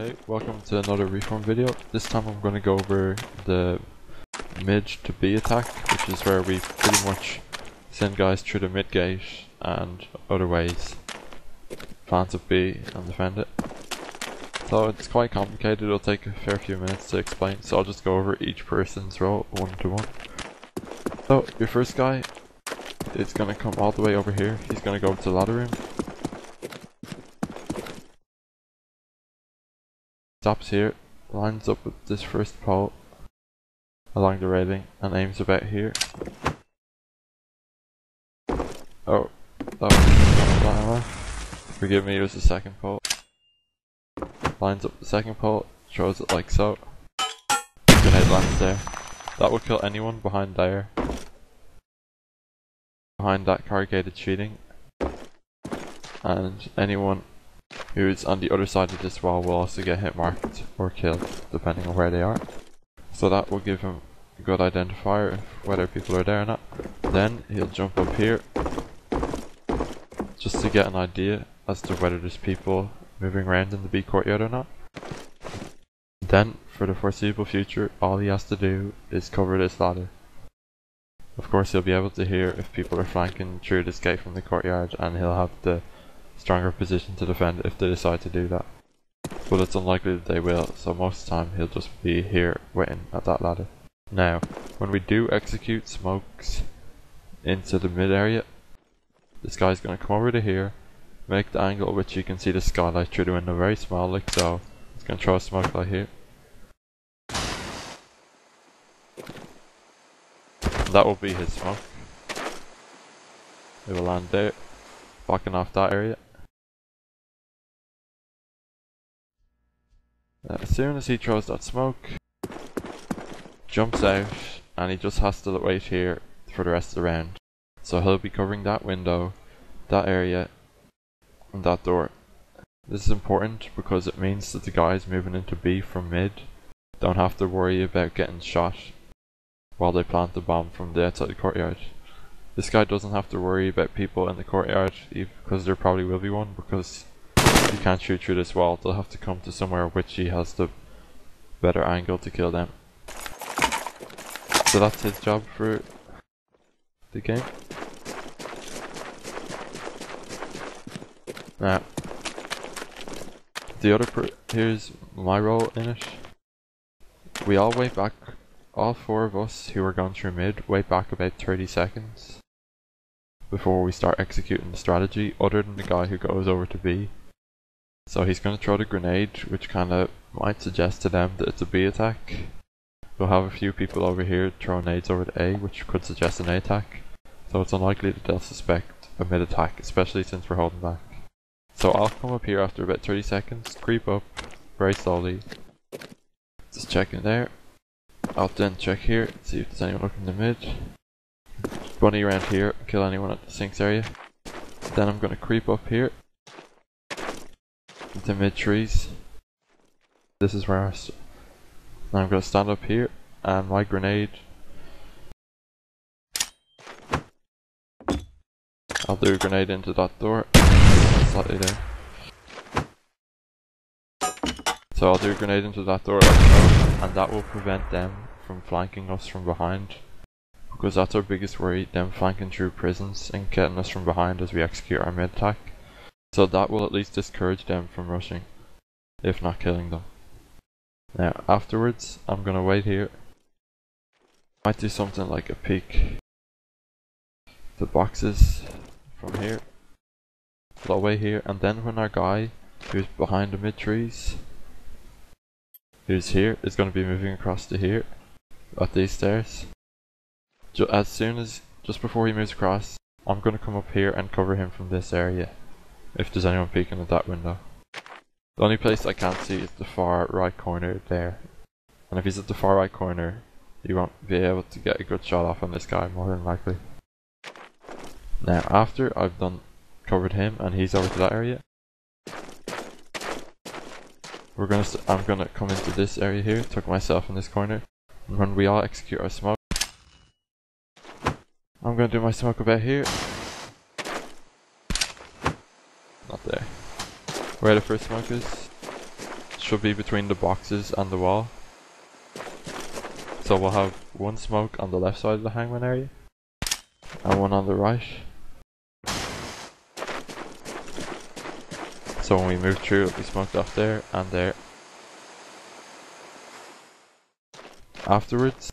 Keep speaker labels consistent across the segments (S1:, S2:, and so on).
S1: Hey, welcome to another reform video. This time I'm going to go over the mid to B attack, which is where we pretty much send guys through the mid gate and other ways, plant at B and defend it. So it's quite complicated, it'll take a fair few minutes to explain, so I'll just go over each person's role one to one. So your first guy is going to come all the way over here. He's going to go to the ladder room. Stops here, lines up with this first pole along the railing and aims about here. Oh, that was forgive me, it was the second pole. Lines up the second pole, throws it like so. Grenade lands there. That will kill anyone behind there. Behind that corrugated sheeting. And anyone who's on the other side of this wall will also get hit marked or killed, depending on where they are. So that will give him a good identifier of whether people are there or not. Then he'll jump up here, just to get an idea as to whether there's people moving around in the B courtyard or not. Then, for the foreseeable future, all he has to do is cover this ladder. Of course, he'll be able to hear if people are flanking through this gate from the courtyard, and he'll have the stronger position to defend if they decide to do that. But it's unlikely that they will, so most of the time he'll just be here waiting at that ladder. Now, when we do execute smokes into the mid area, this guy's going to come over to here, make the angle at which you can see the skylight through the window very small like so. He's going to throw a smoke light here. And that will be his smoke. It will land there, blocking off that area. As soon as he throws that smoke, jumps out, and he just has to wait here for the rest of the round. So he'll be covering that window, that area, and that door. This is important because it means that the guys moving into B from mid don't have to worry about getting shot while they plant the bomb from the outside the courtyard. This guy doesn't have to worry about people in the courtyard, because there probably will be one, because he can't shoot through this wall. They'll have to come to somewhere which he has the better angle to kill them. So that's his job for the game. Now, here's my role in it. We all wait back, all four of us who are going through mid, wait back about 30 seconds before we start executing the strategy, other than the guy who goes over to B. So he's going to throw the grenade, which kind of might suggest to them that it's a B attack. We'll have a few people over here throw nades over to A, which could suggest an A attack. So it's unlikely that they'll suspect a mid attack, especially since we're holding back. So I'll come up here after about 30 seconds, creep up very slowly, just check in there. I'll then check here, see if there's anyone looking in the mid. Bunny around here, kill anyone at the sinks area. Then I'm going to creep up here into mid trees. This is where I'm going to stand up here, and my grenade, I'll do a grenade into that door, slightly there. So I'll do a grenade into that door like so, and that will prevent them from flanking us from behind, because that's our biggest worry, them flanking through prisons and getting us from behind as we execute our mid attack. So that will at least discourage them from rushing, if not killing them. Now afterwards, I'm going to wait here. Might do something like a peek the boxes from here. So I'll wait here, and then when our guy who's behind the mid trees, who's here, is going to be moving across to here at these stairs. Just before he moves across, I'm going to come up here and cover him from this area, if there's anyone peeking at that window. The only place I can't see is the far right corner there, and if he's at the far right corner, you won't be able to get a good shot off on this guy, more than likely. Now after I've covered him and he's over to that area, I'm gonna come into this area here, tuck myself in this corner, and when we all execute our smoke, I'm gonna do my smoke about here. Not there. Where the first smoke is. should be between the boxes and the wall. So we'll have one smoke on the left side of the hangman area and one on the right. So when we move through, it'll be smoked off there and there. Afterwards,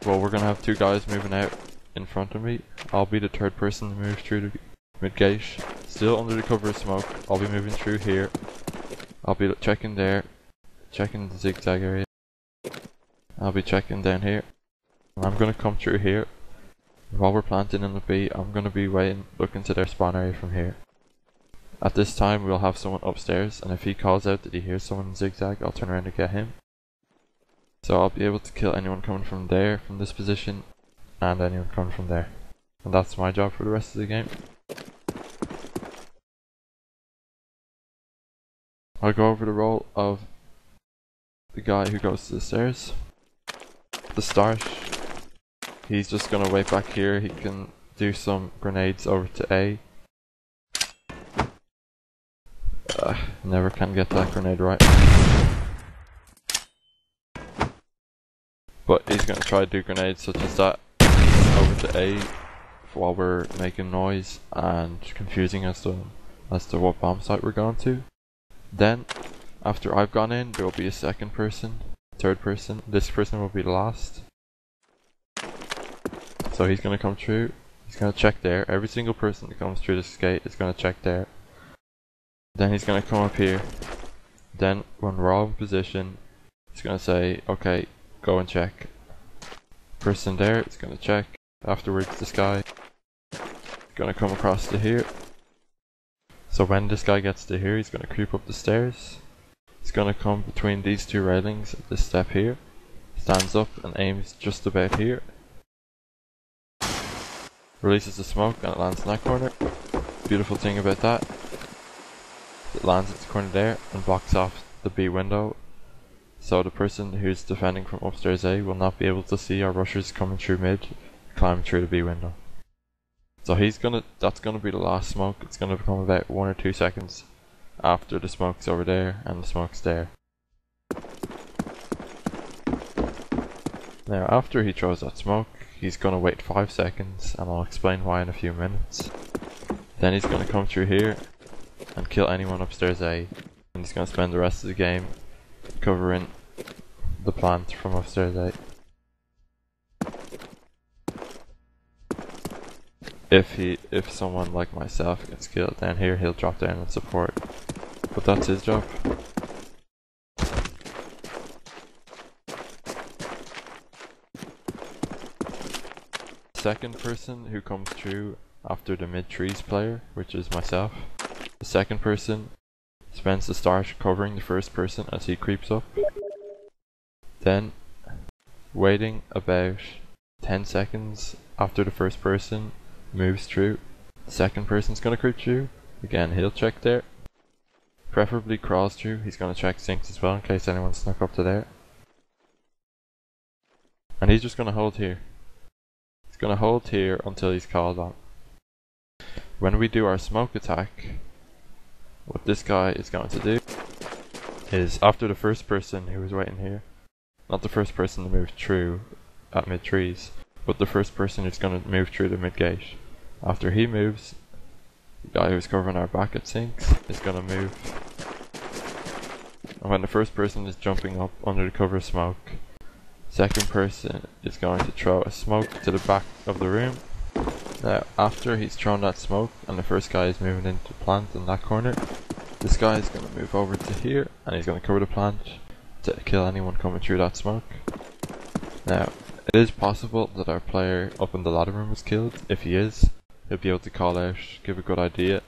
S1: well, we're gonna have two guys moving out in front of me. I'll be the third person to move through the mid gate, still under the cover of smoke. I'll be moving through here. I'll be checking there, checking the zigzag area. I'll be checking down here. And I'm gonna come through here. While we're planting in the B, I'm gonna be waiting, looking to their spawn area from here. At this time, we'll have someone upstairs, and if he calls out that he hears someone in zigzag, I'll turn around and get him. So I'll be able to kill anyone coming from there, from this position, and anyone coming from there. And that's my job for the rest of the game. I'll go over the role of the guy who goes to the stairs. The start, he's just gonna wait back here. He can do some grenades over to A. Never can get that grenade right. But he's gonna try to do grenades such as that over to A while we're making noise and confusing as to what bomb site we're going to. Then, after I've gone in, there will be a second person, third person. This person will be the last. So he's gonna come through. He's gonna check there. Every single person that comes through this gate is gonna check there. Then he's gonna come up here. Then when we're all in position, he's gonna say, okay, go and check. Person there is gonna check. Afterwards, this guy is gonna come across to here. So when this guy gets to here, he's gonna creep up the stairs. He's gonna come between these two railings at this step here. Stands up and aims just about here. Releases the smoke and it lands in that corner. Beautiful thing about that, it lands at the corner there and blocks off the B window. So the person who's defending from upstairs A will not be able to see our rushers coming through mid, climbing through the B window. So that's gonna be the last smoke. It's gonna become about 1 or 2 seconds after the smoke's over there and the smoke's there. Now after he throws that smoke, he's gonna wait 5 seconds and I'll explain why in a few minutes. Then he's gonna come through here and kill anyone upstairs A, and he's gonna spend the rest of the game covering the plant from upstairs A. If someone like myself gets killed down here, he'll drop down and support. But that's his job. Second person who comes through after the mid-trees player, which is myself. The second person spends the start covering the first person as he creeps up. Then, waiting about 10 seconds after the first person moves through, the second person's gonna creep through. Again, he'll check there. Preferably crawls through. He's gonna check sinks as well in case anyone snuck up to there. And he's just gonna hold here. He's gonna hold here until he's called on. When we do our smoke attack, what this guy is going to do is, after the first person who was waiting here, not the first person to move through at mid trees, but the first person who's going to move through the mid gate. After he moves, the guy who's covering our back at sinks is going to move. And when the first person is jumping up under the cover of smoke, second person is going to throw a smoke to the back of the room. Now, after he's thrown that smoke and the first guy is moving into the plant in that corner, this guy is going to move over to here and he's going to cover the plant to kill anyone coming through that smoke. Now, it is possible that our player up in the ladder room was killed. If he is, he'll be able to call out, give a good idea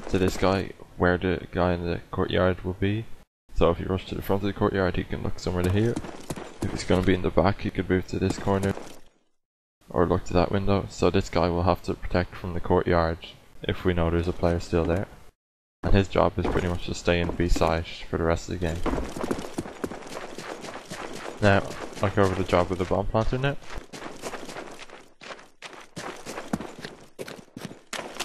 S1: to this guy where the guy in the courtyard will be. So if you rush to the front of the courtyard, he can look somewhere to here. If he's going to be in the back, he could move to this corner or look to that window. So this guy will have to protect from the courtyard if we know there's a player still there. And his job is pretty much to stay in B side for the rest of the game. Now, I'll go over the job with the bomb planter now.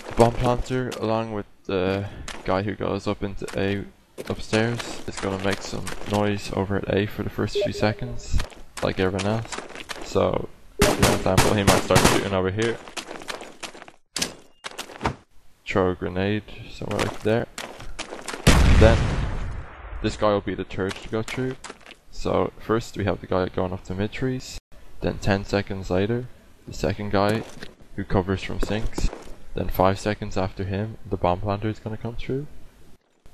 S1: The bomb planter, along with the guy who goes up into A, upstairs is going to make some noise over at A for the first few seconds, like everyone else. So, for example, he might start shooting over here. Throw a grenade somewhere like there. Then, this guy will be the third to go through. So, first we have the guy going up to mid trees. Then 10 seconds later, the second guy who covers from sinks. Then 5 seconds after him, the bomb planter is going to come through.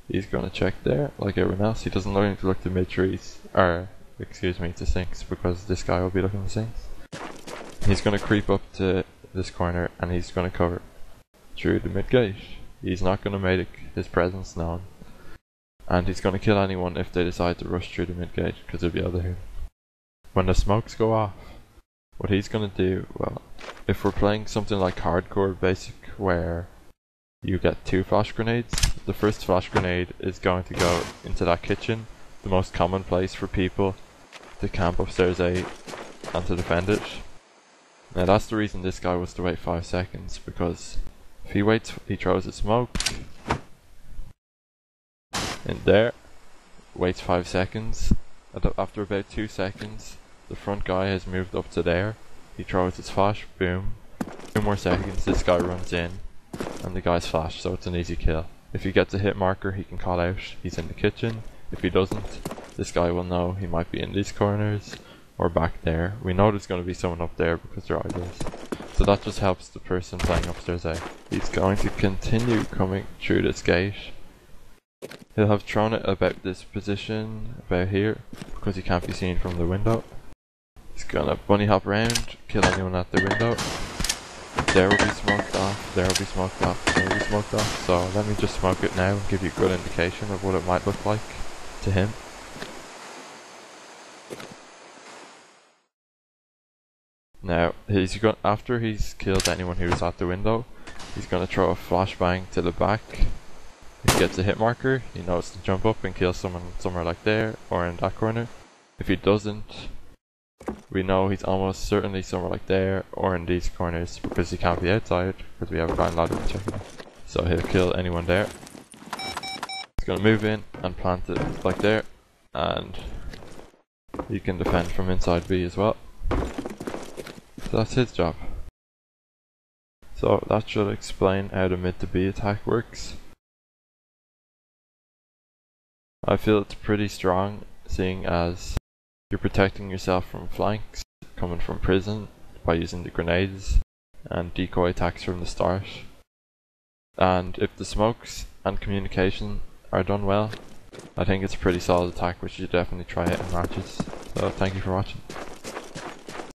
S1: He's going to check there, like everyone else. He doesn't need to look to mid trees, or excuse me, to sinks, because this guy will be looking to sinks. He's going to creep up to this corner and he's going to cover through the mid gate. He's not going to make his presence known, and he's going to kill anyone if they decide to rush through the mid gate, because they'll be out of here. When the smokes go off, what he's going to do, well, if we're playing something like hardcore basic where you get 2 flash grenades, the first flash grenade is going to go into that kitchen, the most common place for people to camp upstairs A and to defend it. Now that's the reason this guy was to wait 5 seconds, because if he waits, he throws a smoke in there, waits 5 seconds, and after about 2 seconds the front guy has moved up to there, he throws his flash, boom, 2 more seconds, this guy runs in and the guy's flashed, so it's an easy kill. If he gets a hit marker, he can call out he's in the kitchen. If he doesn't, this guy will know he might be in these corners or back there. We know there's going to be someone up there because they're idles, so that just helps the person playing upstairs A. He's going to continue coming through this gate. He'll have thrown it about this position, about here, because he can't be seen from the window. He's gonna bunny hop around, kill anyone at the window. There will be smoked off, there will be smoked off, there will be smoked off. So let me just smoke it now and give you a good indication of what it might look like to him. Now, after he's killed anyone who's at the window, he's gonna throw a flashbang to the back. If he gets a hit marker, he knows to jump up and kill someone somewhere like there or in that corner. If he doesn't, we know he's almost certainly somewhere like there or in these corners, because he can't be outside because we have a blind ladder checking it. So he'll kill anyone there. He's gonna move in and plant it like there, and he can defend from inside B as well. So that's his job. So that should explain how the mid to B attack works. I feel it's pretty strong, seeing as you're protecting yourself from flanks coming from prison by using the grenades and decoy attacks from the start. And if the smokes and communication are done well, I think it's a pretty solid attack which you should definitely try it in matches. So thank you for watching.